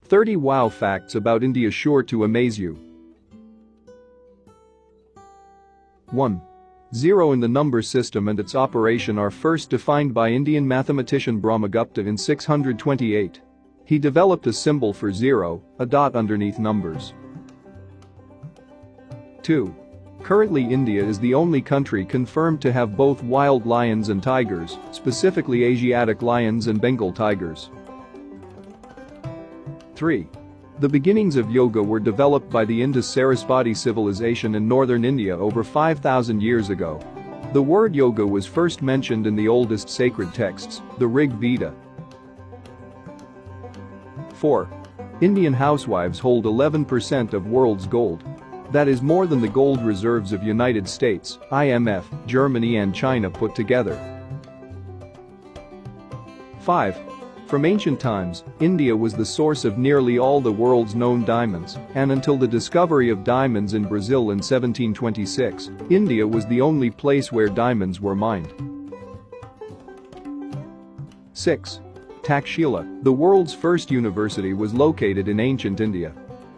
30 wow facts about India sure to amaze you. 1. 0 in the number system and its operation are first defined by Indian mathematician Brahmagupta in 628. He developed a symbol for 0, a dot underneath numbers. 2. Currently India is the only country confirmed to have both wild lions and tigers, specifically Asiatic lions and Bengal tigers. 3. The beginnings of yoga were developed by the Indus-Sarasvati civilization in northern India over 5,000 years ago. The word yoga was first mentioned in the oldest sacred texts, the Rig Veda. 4. Indian housewives hold 11% of world's gold. That is more than the gold reserves of United States, IMF, Germany and China put together. 5. From ancient times, India was the source of nearly all the world's known diamonds, and until the discovery of diamonds in Brazil in 1726, India was the only place where diamonds were mined. 6. Takshila, the world's first university, was located in ancient India.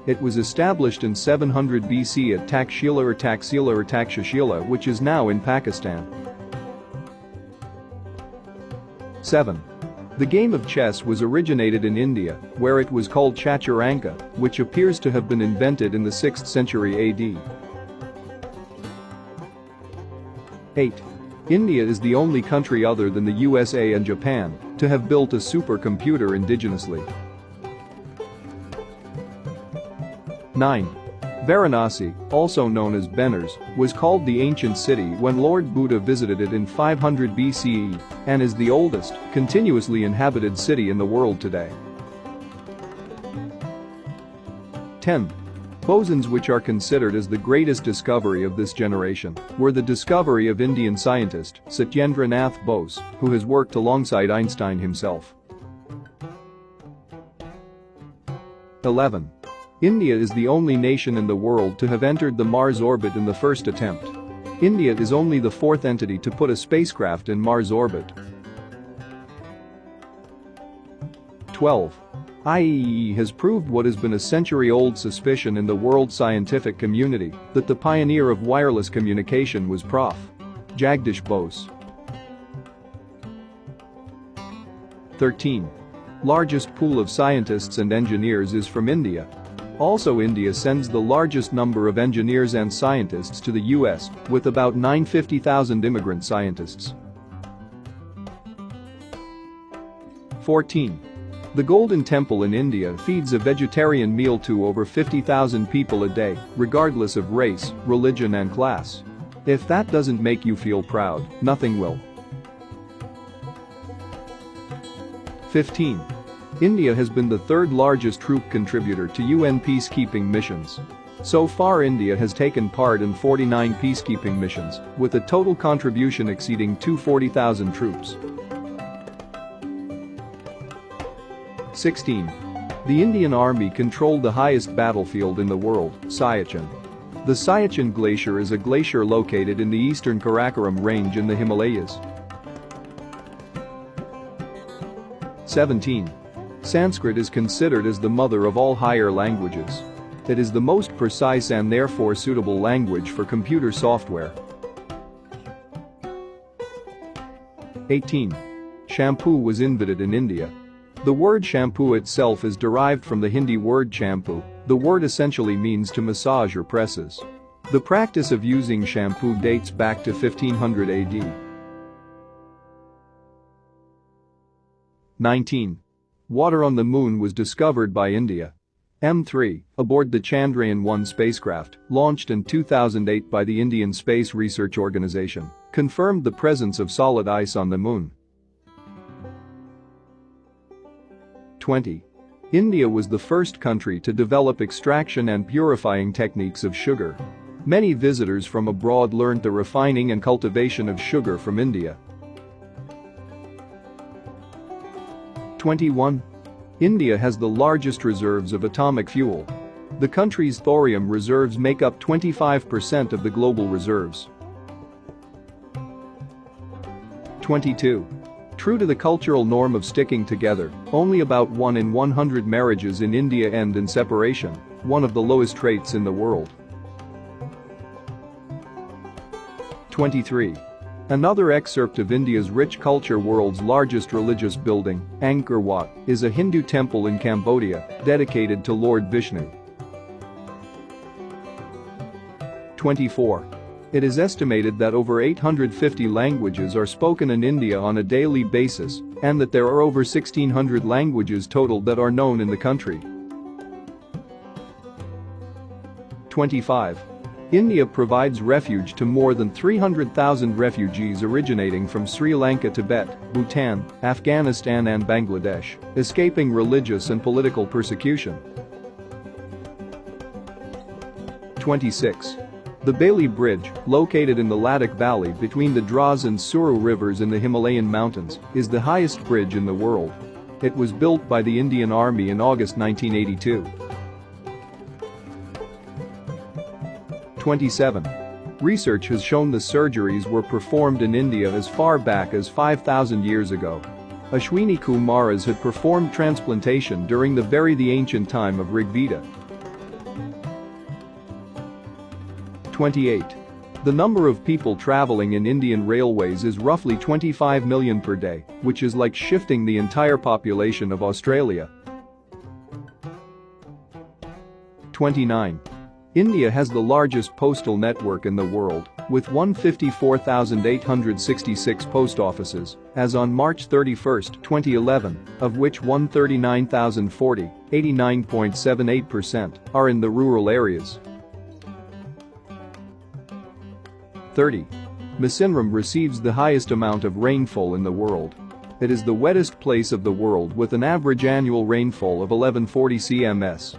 It was established in 700 BC at Takshila or Takshashila, which is now in Pakistan. 7. The game of chess was originated in India, where it was called Chaturanga, which appears to have been invented in the 6th century AD. 8. India is the only country other than the USA and Japan to have built a supercomputer indigenously. 9. Varanasi, also known as Benares, was called the ancient city when Lord Buddha visited it in 500 BCE and is the oldest, continuously inhabited city in the world today. 10. Bosons, which are considered as the greatest discovery of this generation, were the discovery of Indian scientist Satyendra Nath Bose, who has worked alongside Einstein himself. 11. India is the only nation in the world to have entered the Mars orbit in the first attempt. India is only the fourth entity to put a spacecraft in Mars orbit. 12. IEEE has proved what has been a century-old suspicion in the world scientific community, that the pioneer of wireless communication was Prof. Jagdish Bose. 13. Largest pool of scientists and engineers is from India. Also, India sends the largest number of engineers and scientists to the US, with about 950,000 immigrant scientists. 14. The Golden Temple in India feeds a vegetarian meal to over 50,000 people a day, regardless of race, religion and class. If that doesn't make you feel proud, nothing will. 15. India has been the third largest troop contributor to UN peacekeeping missions. So far, India has taken part in 49 peacekeeping missions, with a total contribution exceeding 240,000 troops. 16. The Indian Army controlled the highest battlefield in the world, Siachen. The Siachen Glacier is a glacier located in the eastern Karakoram range in the Himalayas. 17. Sanskrit is considered as the mother of all higher languages. It is the most precise and therefore suitable language for computer software. 18. Shampoo was invented in India. The word shampoo itself is derived from the Hindi word shampoo. The word essentially means to massage or presses. The practice of using shampoo dates back to 1500 AD. 19. Water on the moon was discovered by India. M3, aboard the Chandrayaan-1 spacecraft, launched in 2008 by the Indian Space Research Organisation, confirmed the presence of solid ice on the moon. 20. India was the first country to develop extraction and purifying techniques of sugar. Many visitors from abroad learned the refining and cultivation of sugar from India. 21. India has the largest reserves of atomic fuel. The country's thorium reserves make up 25% of the global reserves. 22. True to the cultural norm of sticking together, only about 1 in 100 marriages in India end in separation, one of the lowest rates in the world. 23. Another excerpt of India's rich culture. World's largest religious building, Angkor Wat, is a Hindu temple in Cambodia, dedicated to Lord Vishnu. 24. It is estimated that over 850 languages are spoken in India on a daily basis, and that there are over 1,600 languages total that are known in the country. 25. India provides refuge to more than 300,000 refugees originating from Sri Lanka, Tibet, Bhutan, Afghanistan and Bangladesh, escaping religious and political persecution. 26. The Bailey Bridge, located in the Ladakh Valley between the Dras and Suru rivers in the Himalayan mountains, is the highest bridge in the world. It was built by the Indian Army in August 1982. 27. Research has shown the surgeries were performed in India as far back as 5,000 years ago. Ashwini Kumaras had performed transplantation during the ancient time of Rigveda. 28. The number of people traveling in Indian railways is roughly 25 million per day, which is like shifting the entire population of Australia. 29. India has the largest postal network in the world, with 154,866 post offices, as on March 31, 2011, of which 139,040, 89.78%, are in the rural areas. 30. Misinram receives the highest amount of rainfall in the world. It is the wettest place of the world with an average annual rainfall of 1140 cms.